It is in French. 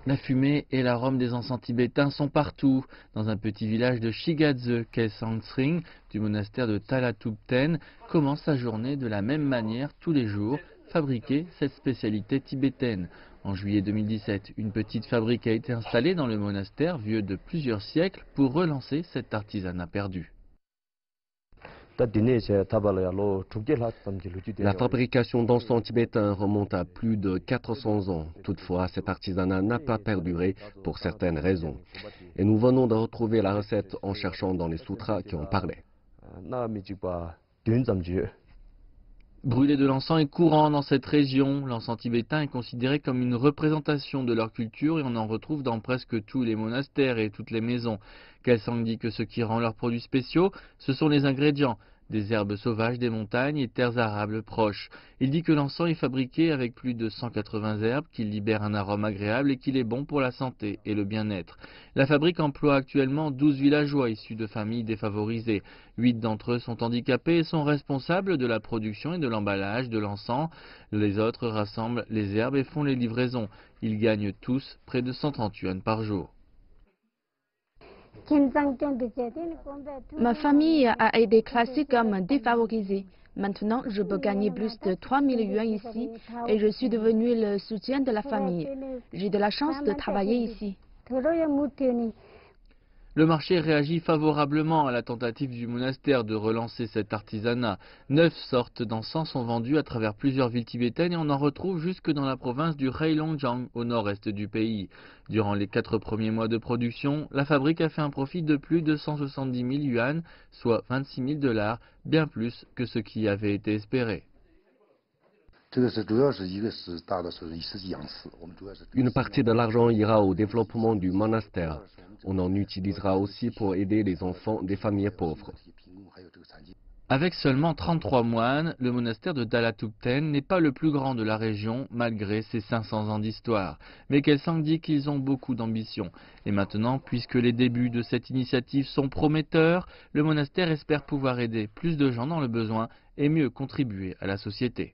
La fumée et l'arôme des encens tibétains sont partout. Dans un petit village de Shigadze, Khaesangtsring, du monastère de Talatubten, commence sa journée de la même manière tous les jours, fabriquer cette spécialité tibétaine. En juillet 2017, une petite fabrique a été installée dans le monastère, vieux de plusieurs siècles, pour relancer cet artisanat perdu. La fabrication d'encens tibétain remonte à plus de 400 ans. Toutefois, cet artisanat n'a pas perduré pour certaines raisons. Et nous venons de retrouver la recette en cherchant dans les sutras qui en parlaient. Brûler de l'encens est courant dans cette région. L'encens tibétain est considéré comme une représentation de leur culture et on en retrouve dans presque tous les monastères et toutes les maisons. Kelsang dit que ce qui rend leurs produits spéciaux, ce sont les ingrédients, des herbes sauvages des montagnes et terres arables proches. Il dit que l'encens est fabriqué avec plus de 180 herbes, qu'il libère un arôme agréable et qu'il est bon pour la santé et le bien-être. La fabrique emploie actuellement 12 villageois issus de familles défavorisées. 8 d'entre eux sont handicapés et sont responsables de la production et de l'emballage de l'encens. Les autres rassemblent les herbes et font les livraisons. Ils gagnent tous près de 130 yuan par jour. Ma famille a été classée comme défavorisée. Maintenant, je peux gagner plus de 3000 yuan ici et je suis devenu le soutien de la famille. J'ai de la chance de travailler ici. Le marché réagit favorablement à la tentative du monastère de relancer cet artisanat. 9 sortes d'encens sont vendues à travers plusieurs villes tibétaines et on en retrouve jusque dans la province du Heilongjiang, au nord-est du pays. Durant les 4 premiers mois de production, la fabrique a fait un profit de plus de 170 000 yuan, soit 26 000 $, bien plus que ce qui avait été espéré. Une partie de l'argent ira au développement du monastère. On en utilisera aussi pour aider les enfants des familles pauvres. Avec seulement 33 moines, le monastère de Dalatubten n'est pas le plus grand de la région, malgré ses 500 ans d'histoire. Mais Kelsang dit qu'ils ont beaucoup d'ambition. Et maintenant, puisque les débuts de cette initiative sont prometteurs, le monastère espère pouvoir aider plus de gens dans le besoin et mieux contribuer à la société.